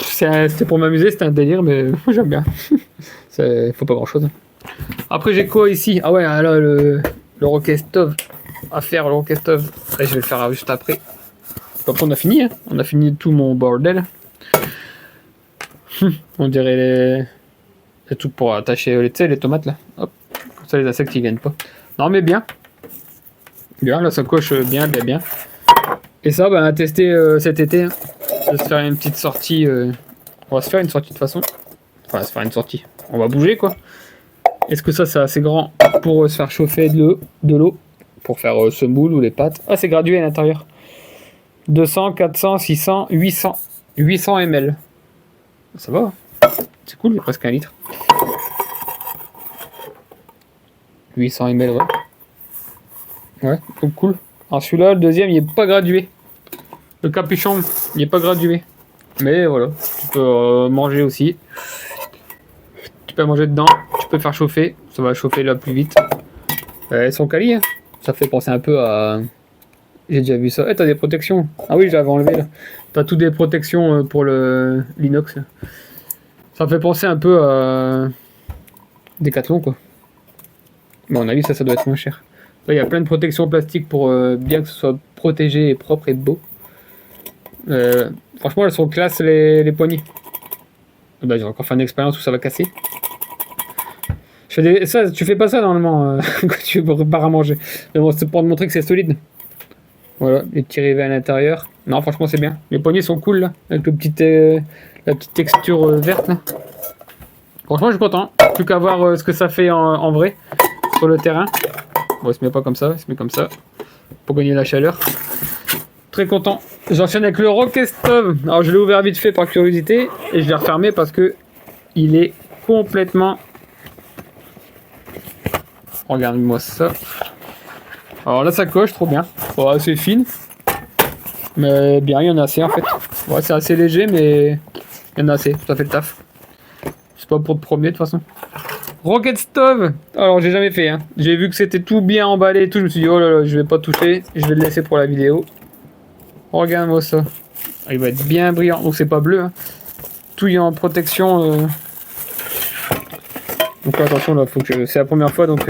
C'était pour m'amuser, c'était un délire, mais j'aime bien. Faut pas grand-chose. Après, j'ai quoi ici? Ah ouais, là, le rocket stove. À faire, le rocket stove. Là, je vais le faire juste après. Donc, on a fini, hein. On a fini tout mon bordel. On dirait les trucs pour attacher les tomates, là. Hop. Comme ça, les insectes, ils viennent pas. Non, mais bien. Bien, là, ça coche bien. Et ça, on a testé cet été. Hein. On va se faire une petite sortie. On va se faire une sortie de toute façon. Enfin, on va se faire une sortie. On va bouger, quoi. Est-ce que ça, c'est assez grand pour se faire chauffer de l'eau pour faire ce moule ou les pâtes? Ah, c'est gradué à l'intérieur. 200, 400, 600, 800. 800 ml. Ça va. C'est cool, il y a presque 1 litre. 800 ml, ouais. Ouais, donc cool. Alors celui-là, le deuxième, il est pas gradué. Le capuchon, il est pas gradué. Mais voilà, tu peux manger aussi. Tu peux manger dedans, tu peux faire chauffer. Ça va chauffer là plus vite. Elles sont quali, hein. Ça fait penser un peu à... J'ai déjà vu ça. T'as des protections. Ah oui, j'avais enlevé là. T'as toutes des protections pour l'inox. Ça fait penser un peu à... Décathlon, quoi. Mais à mon avis, ça doit être moins cher. Là, il y a plein de protections plastiques pour bien que ce soit protégé et propre et beau. Franchement, elles sont classe les poignées. Bah, j'ai encore fait une expérience où ça va casser. Ça, tu fais pas ça normalement quand tu prépares à manger. Mais bon, c'est pour te montrer que c'est solide. Voilà, les petits rivets à l'intérieur. Non, franchement, c'est bien. Les poignées sont cool là, avec le petit, la petite texture verte là. Franchement, je suis content. Plus qu'à voir ce que ça fait en vrai sur le terrain. Bon, il se met pas comme ça, il se met comme ça pour gagner la chaleur. Très content. J'enchaîne avec le Rocket Stove. Alors, je l'ai ouvert vite fait par curiosité et je l'ai refermé parce que il est complètement. Regarde-moi ça. Alors là, ça coche trop bien. Bon, c'est fine. Mais bien, il y en a assez en fait. Ouais, c'est assez léger, mais il y en a assez. Ça fait le taf. C'est pas pour te promener de toute façon. Rocket Stove. Alors, j'ai jamais fait. Hein. J'ai vu que c'était tout bien emballé et tout. Je me suis dit, oh là là, je vais pas toucher. Je vais le laisser pour la vidéo. Regarde-moi ça. Il va être bien brillant. Donc, c'est pas bleu. Hein. Tout est en protection. Donc, attention là, faut que c'est la première fois. Donc,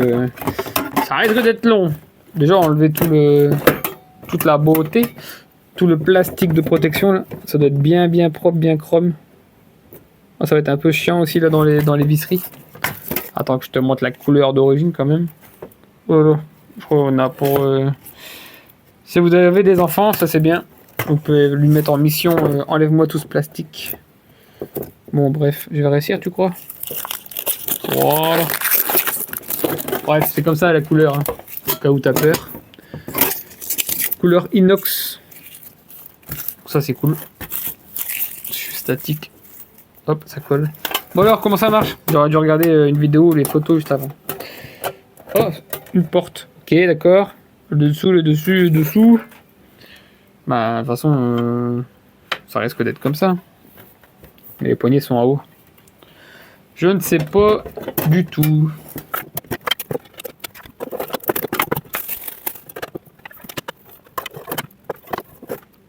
ça risque d'être long. Déjà, enlever toute la beauté. Tout le plastique de protection. Là. Ça doit être bien propre, bien chrome. Oh, ça va être un peu chiant aussi là dans les visseries. Attends que je te montre la couleur d'origine quand même. Oh là, je crois qu'on a pour... Si vous avez des enfants, ça c'est bien. Vous pouvez lui mettre en mission, enlève-moi tout ce plastique. Bon bref, je vais réussir tu crois? Voilà. Bref, c'est comme ça la couleur, hein. Au cas où t'as peur. Couleur inox. Ça c'est cool. Je suis statique. Hop, ça colle. Bon alors, comment ça marche? J'aurais dû regarder une vidéo ou les photos juste avant. Oh, une porte. Ok, d'accord. Le dessous, le dessus, le dessous. Bah, de toute façon, ça risque d'être comme ça. Mais les poignées sont en haut. Je ne sais pas du tout.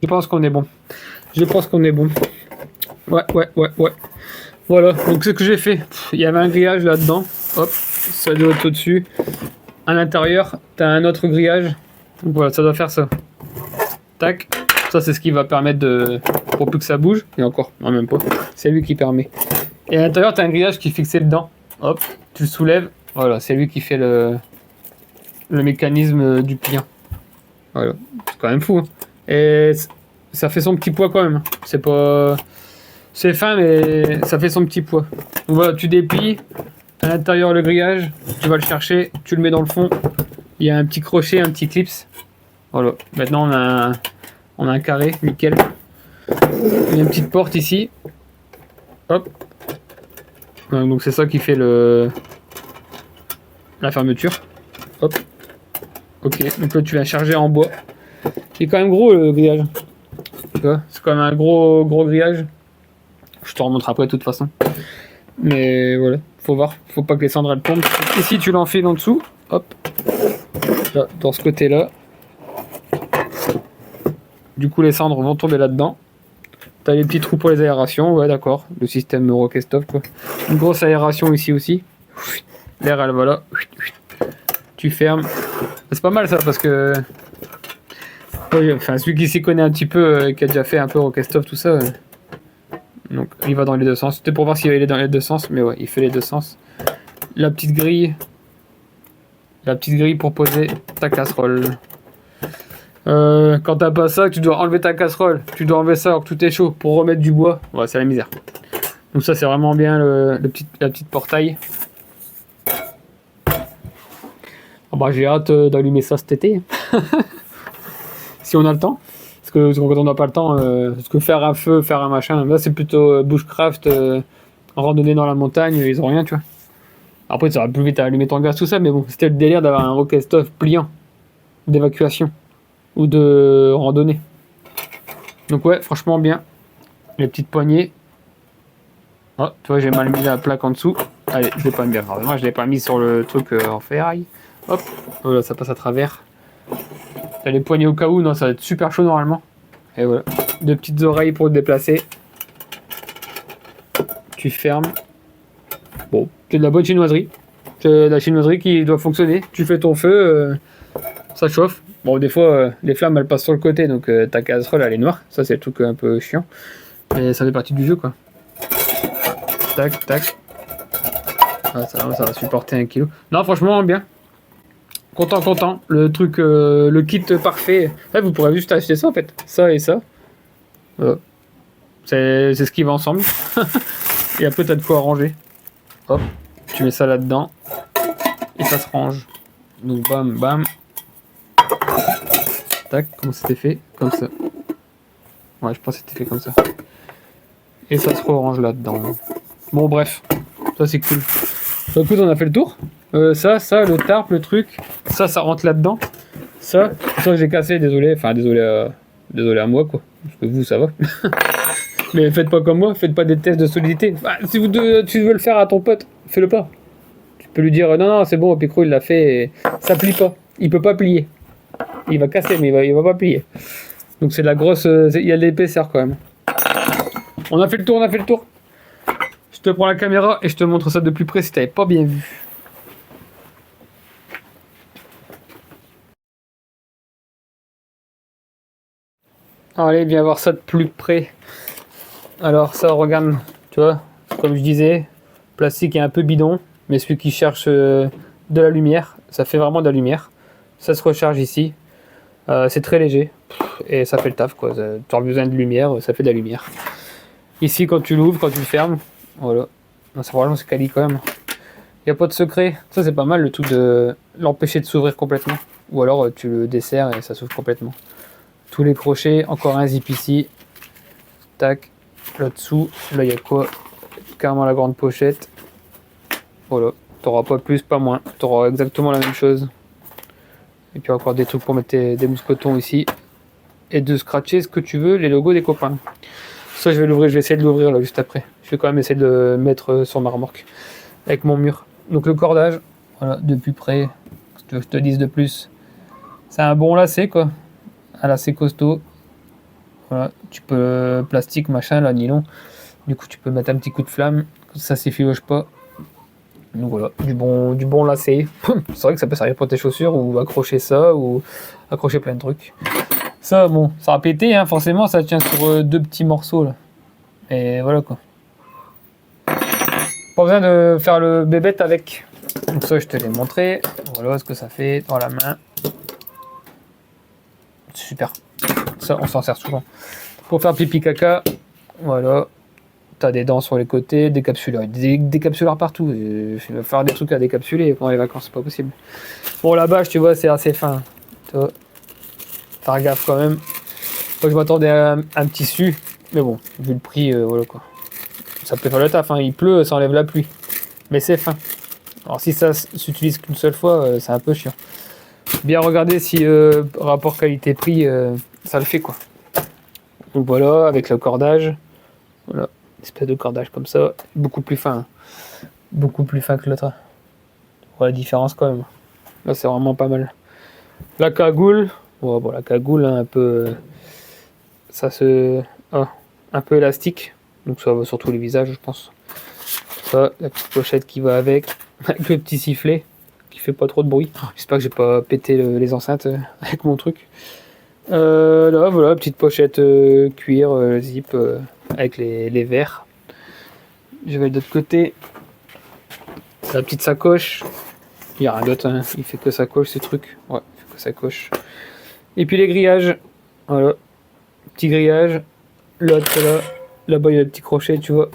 Je pense qu'on est bon. Je pense qu'on est bon. Ouais. Voilà, donc ce que j'ai fait, il y avait un grillage là-dedans. Hop, ça doit être au-dessus. À l'intérieur, tu as un autre grillage. Donc voilà, ça doit faire ça. Tac. Ça, c'est ce qui va permettre de... Pour plus que ça bouge. Et encore, non, même pas. C'est lui qui permet. Et à l'intérieur, tu as un grillage qui est fixé dedans. Hop, tu le soulèves. Voilà, c'est lui qui fait le mécanisme du pliant. Voilà, c'est quand même fou. Hein. Et ça fait son petit poids quand même. C'est pas... C'est fin, mais ça fait son petit poids. Donc voilà, tu déplies. À l'intérieur, le grillage. Tu vas le chercher. Tu le mets dans le fond. Il y a un petit crochet, un petit clips. Voilà. Maintenant, on a un carré. Nickel. Il y a une petite porte ici. Hop. Donc c'est ça qui fait la fermeture. Hop. Ok. Donc là, tu vas charger en bois. Il est quand même gros, le grillage. C'est quand même un gros grillage. Je te remontre après de toute façon. Mais voilà, faut voir, faut pas que les cendres elles tombent. Ici tu l'enfiles en dessous, hop. Là, dans ce côté là. Du coup les cendres vont tomber là-dedans. T'as les petits trous pour les aérations, ouais d'accord. Le système Rocket Stove quoi. Une grosse aération ici aussi. L'air elle va là. Tu fermes. C'est pas mal ça parce que... Oui, enfin celui qui s'y connaît un petit peu, qui a déjà fait un peu Rocket Stove, tout ça... Donc il va dans les deux sens. C'était pour voir s'il allait dans les deux sens, mais ouais, il fait les deux sens. La petite grille pour poser ta casserole. Quand t'as pas ça, tu dois enlever ta casserole. Tu dois enlever ça alors que tout est chaud pour remettre du bois. Ouais, c'est la misère. Donc ça c'est vraiment bien la petite portail. Oh bah, j'ai hâte d'allumer ça cet été. Si on a le temps. Parce que quand on n'a pas le temps, parce que faire un feu, faire un machin, là c'est plutôt bushcraft, randonnée dans la montagne, ils ont rien, tu vois. Après, ça va plus vite à allumer ton gaz, tout ça, mais bon, c'était le délire d'avoir un Rocket Stove pliant, d'évacuation, ou de randonnée. Donc ouais, franchement bien. Les petites poignées. Oh, tu vois, j'ai mal mis la plaque en dessous. Allez, je l'ai pas mis, moi je l'ai pas mis sur le truc en ferraille. Hop, voilà, ça passe à travers. T'as les poignées au cas où, non, ça va être super chaud normalement. Et voilà, deux petites oreilles pour te déplacer. Tu fermes. Bon, c'est de la bonne chinoiserie. C'est de la chinoiserie qui doit fonctionner. Tu fais ton feu, ça chauffe. Bon, des fois, les flammes elles passent sur le côté, donc ta casserole elle est noire. Ça, c'est le truc un peu chiant. Mais ça fait partie du jeu quoi. Tac, tac. Ah, ça va supporter 1 kg. Non, franchement, bien. Content. Le truc, le kit parfait. Là, vous pourrez juste acheter ça en fait. Ça et ça. Voilà. C'est ce qui va ensemble. Et après, t'as de quoi ranger. Hop, tu mets ça là-dedans. Et ça se range. Donc, bam, bam. Tac, comment c'était fait? Comme ça. Ouais, je pense que c'était fait comme ça. Et ça se range là-dedans. Bon, bref. Ça, c'est cool. Donc, écoute, on a fait le tour. Ça, le tarp, le truc. Ça rentre là-dedans. Ça j'ai cassé, désolé. Enfin, désolé à moi, quoi. Parce que vous, ça va. Mais faites pas comme moi, faites pas des tests de solidité. Enfin, si tu veux le faire à ton pote, fais-le pas. Tu peux lui dire non, c'est bon, Picro il l'a fait, et ça plie pas. Il peut pas plier. Il va casser, mais il va pas plier. Donc c'est de la grosse. Il y a de l'épaisseur quand même. On a fait le tour. Je te prends la caméra et je te montre ça de plus près si t'avais pas bien vu. Allez, viens voir ça de plus près. Alors ça, regarde, tu vois, comme je disais, plastique est un peu bidon, mais celui qui cherche de la lumière, ça fait vraiment de la lumière. Ça se recharge ici. C'est très léger et ça fait le taf, quoi. Tu as besoin de lumière, ça fait de la lumière. Ici, quand tu l'ouvres, quand tu le fermes, voilà. Franchement, c'est quali quand même. Il n'y a pas de secret. Ça, c'est pas mal, le truc de l'empêcher de s'ouvrir complètement. Ou alors, tu le desserres et ça s'ouvre complètement. Tous les crochets, encore un zip ici. Tac. Là-dessous, là, il y a quoi? Carrément la grande pochette. Voilà. T'auras pas plus, pas moins. T'auras exactement la même chose. Et puis encore des trucs pour mettre des mousquetons ici. Et de scratcher ce que tu veux, les logos des copains. Ça, je vais l'ouvrir, je vais essayer de l'ouvrir là juste après. Je vais quand même essayer de le mettre sur ma remorque. Avec mon mur. Donc le cordage, voilà, de plus près. Si tu veux que je te dise de plus. C'est un bon lacet, quoi. Un lacet costaud. Voilà, tu peux plastique, machin, là, nylon. Du coup, tu peux mettre un petit coup de flamme. Ça s'effiloche pas. Donc voilà, du bon lacet. C'est vrai que ça peut servir pour tes chaussures ou accrocher ça ou accrocher plein de trucs. Ça, bon, ça va péter, hein, forcément, ça tient sur deux petits morceaux là. Et voilà quoi. Pas besoin de faire le bébête avec. Donc ça, je te l'ai montré. Voilà ce que ça fait dans la main. Super. Ça, on s'en sert souvent. Pour faire pipi caca, voilà. T'as des dents sur les côtés, décapsuleurs. Des décapsuleurs partout. Je vais faire des trucs à décapsuler pendant les vacances, c'est pas possible. Bon, la bâche, tu vois, c'est assez fin. Tu vois. Faire gaffe quand même. Moi, je m'attendais à un tissu. Mais bon, vu le prix, voilà quoi. Ça peut faire le taf, hein. Il pleut, ça enlève la pluie. Mais c'est fin. Alors si ça s'utilise qu'une seule fois, c'est un peu chiant. Bien regarder si rapport qualité-prix, ça le fait quoi. Donc voilà, avec le cordage. Voilà, espèce de cordage comme ça. Beaucoup plus fin. Hein. Beaucoup plus fin que l'autre. On voit la différence quand même. Là c'est vraiment pas mal. La cagoule. Ouais, bon, la cagoule, hein, un peu. Ça se. Ah, un peu élastique. Donc ça va sur tous les visages, je pense. Ça, la petite pochette qui va avec le petit sifflet qui fait pas trop de bruit. J'espère que j'ai pas pété les enceintes avec mon truc. Là, voilà, petite pochette cuir, zip avec les verres. Je vais de l'autre côté. La petite sacoche. Il n'y a rien d'autre, hein. Il fait que sacoche ce truc. Ouais, il fait que sacoche. Et puis les grillages. Voilà. Petit grillage. L'autre là. Là-bas, il y a le petit crochet, tu vois.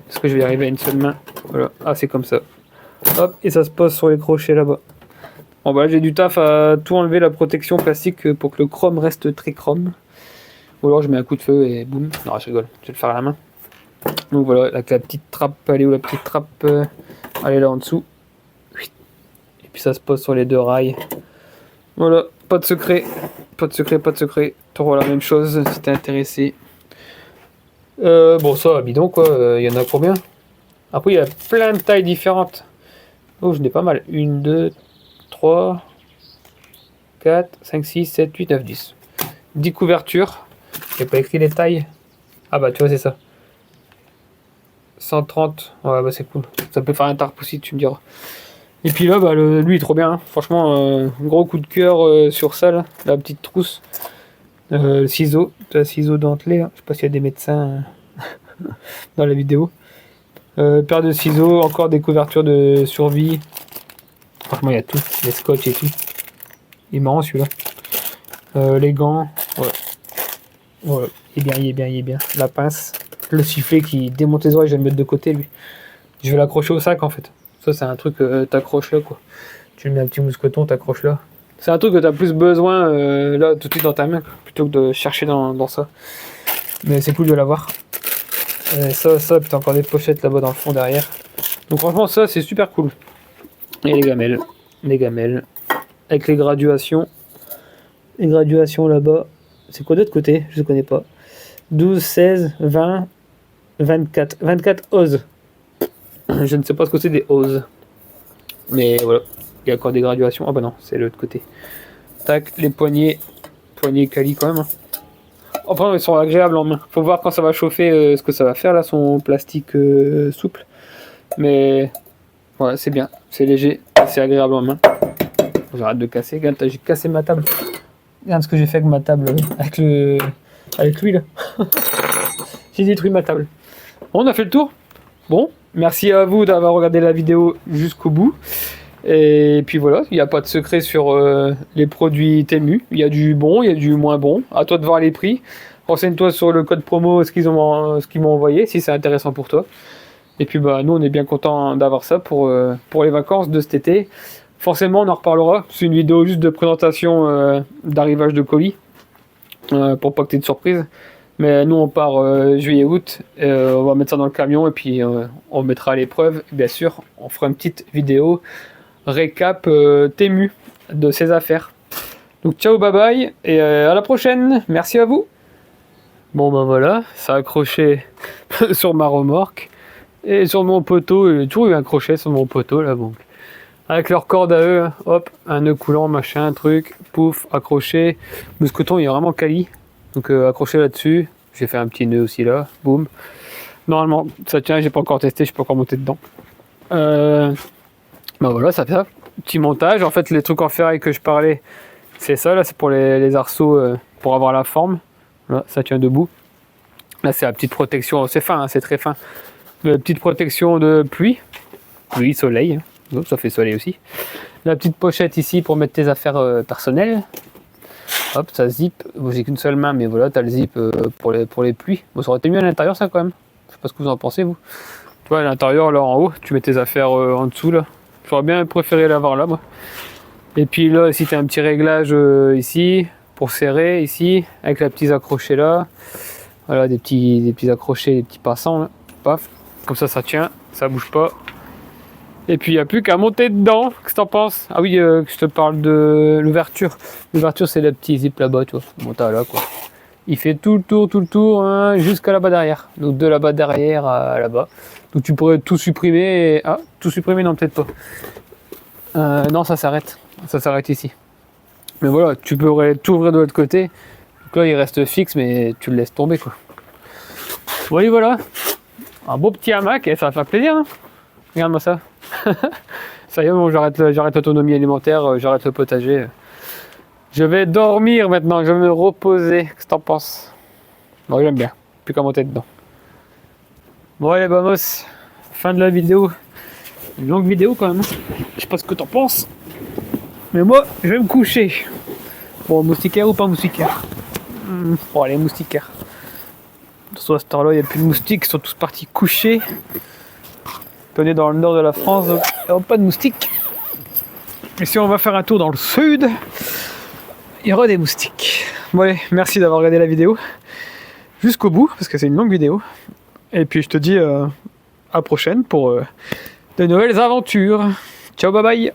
Est-ce que je vais y arriver à une seule main? Voilà. Ah, c'est comme ça. Hop, et ça se pose sur les crochets là-bas. Bon, bah, j'ai du taf à tout enlever la protection plastique pour que le chrome reste très chrome. Ou alors je mets un coup de feu et boum. Non, je rigole. Je vais le faire à la main. Donc voilà, avec la petite trappe, elle est où la petite trappe? Elle est là en dessous. Et puis ça se pose sur les deux rails. Voilà, pas de secret. Pas de secret, pas de secret. Tu auras la même chose si t'es intéressé. Bon, ça, bidon quoi. Il y en a combien? Après, il y a plein de tailles différentes. Oh, je n'ai pas mal. 1, 2, 3, 4, 5, 6, 7, 8, 9, 10. 10 couvertures. J'ai pas écrit les tailles. Ah bah, tu vois, c'est ça. 130. Ouais, bah, c'est cool. Ça peut faire un tarp aussi, tu me diras. Et puis là, bah, lui, il est trop bien. Hein. Franchement, gros coup de cœur sur ça, là. La petite trousse. Le ciseau. Le ciseau dentelé. Hein. Je sais pas s'il y a des médecins dans la vidéo. Paire de ciseaux. Encore des couvertures de survie. Franchement, il y a tout, les scotch et tout. Il est marrant celui-là. Les gants, ouais. Voilà, il est bien. La pince, le sifflet qui démonte les oreilles, je vais le mettre de côté lui. Je vais l'accrocher au sac en fait. Ça, c'est un truc que t'accroches là quoi. Tu mets un petit mousqueton, t'accroches là. C'est un truc que t'as plus besoin là tout de suite dans ta main plutôt que de chercher dans ça. Mais c'est cool de l'avoir. Ça, puis t'as encore des pochettes là-bas dans le fond derrière. Donc franchement, ça c'est super cool. Et les gamelles. Avec les graduations. Les graduations là-bas. C'est quoi d'autre côté? Je ne connais pas. 12, 16, 20, 24. 24 oses. Je ne sais pas ce que c'est des oses. Mais voilà. Il y a encore des graduations. Ah bah non, c'est l'autre côté. Tac, les poignées. Poignées quali quand même. Hein. Enfin, ils sont agréables en main. Faut voir quand ça va chauffer ce que ça va faire là, son plastique souple. Mais voilà, c'est bien. C'est léger. C'est agréable en main. J'arrête de casser. Regarde, j'ai cassé ma table. Regarde ce que j'ai fait avec ma table. Avec lui là. J'ai détruit ma table. Bon, on a fait le tour. Bon, merci à vous d'avoir regardé la vidéo jusqu'au bout. Et puis voilà, il n'y a pas de secret sur les produits Temu. Il y a du bon, il y a du moins bon. À toi de voir les prix. Renseigne-toi sur le code promo, ce qu'ils m'ont envoyé, si c'est intéressant pour toi. Et puis bah nous on est bien content d'avoir ça pour les vacances de cet été. Forcément on en reparlera. C'est une vidéo juste de présentation d'arrivage de colis. Pour pas que tu aies de surprise. Mais nous on part juillet-août. On va mettre ça dans le camion et puis on mettra à l'épreuve. Bien sûr, on fera une petite vidéo récap Temu de ses affaires. Donc ciao, bye bye et à la prochaine. Merci à vous. Bon ben voilà, ça a accroché sur ma remorque et sur mon poteau. J'ai toujours eu un crochet sur mon poteau là, donc avec leur corde à eux, hop, un nœud coulant, machin, truc, pouf, accroché. Le mousqueton il est vraiment quali, donc accroché là-dessus. J'ai fait un petit nœud aussi là, boum. Normalement ça tient, j'ai pas encore testé, je peux encore monter dedans. Bah voilà, ça fait ça. Petit montage. En fait, les trucs en ferraille que je parlais, c'est ça. Là, c'est pour les arceaux, pour avoir la forme. Là, ça tient debout. Là, c'est la petite protection. C'est fin, hein, c'est très fin. Petite protection de pluie. Pluie, soleil. Hein. Donc, ça fait soleil aussi. La petite pochette ici pour mettre tes affaires personnelles. Hop, ça zip. Bon, j'ai qu'une seule main, mais voilà, t'as le zip pour les pluies. Bon, ça aurait été mieux à l'intérieur, ça, quand même. Je sais pas ce que vous en pensez, vous. Tu vois, à l'intérieur, là, en haut, tu mets tes affaires en dessous, là. J'aurais bien préféré l'avoir là, moi. Et puis là, ici, tu as un petit réglage ici, pour serrer, ici, avec la petite accrochée là. Voilà, des petits accrochés, des petits passants, là. Paf. Comme ça tient, ça bouge pas. Et puis, il n'y a plus qu'à monter dedans. Qu'est-ce que t'en penses? Ah oui, je te parle de l'ouverture. L'ouverture, c'est le petit zip là-bas, tu vois. Monte là, quoi. Il fait tout le tour, hein, jusqu'à là-bas derrière. Donc, de là-bas derrière à là-bas. Donc tu pourrais tout supprimer. Ah, tout supprimer, non, peut-être pas. Non, ça s'arrête. Ça s'arrête ici. Mais voilà, tu pourrais tout ouvrir de l'autre côté. Donc là, il reste fixe, mais tu le laisses tomber, quoi. Oui, voilà. Un beau petit hamac, et ça va faire plaisir. Hein. Regarde-moi ça. Ça y est, bon, j'arrête l'autonomie alimentaire, j'arrête le potager. Je vais dormir maintenant, je vais me reposer. Qu'est-ce que t'en penses? Bon, j'aime bien. Plus qu'à monter dedans. Bon allez vamos, fin de la vidéo. Une longue vidéo quand même. Je sais pas ce que t'en penses. Mais moi, je vais me coucher. Bon, moustiquaire ou pas moustiquaire? Bon allez, moustiquaire. Soit à cette heure-là, il n'y a plus de moustiques, ils sont tous partis coucher. On est dans le nord de la France, donc il n'y a pas de moustiques. Et si on va faire un tour dans le sud, il y aura des moustiques. Bon allez, merci d'avoir regardé la vidéo. Jusqu'au bout, parce que c'est une longue vidéo. Et puis je te dis à la prochaine pour de nouvelles aventures. Ciao, bye bye.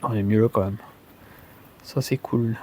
On est mieux là quand même. Ça c'est cool.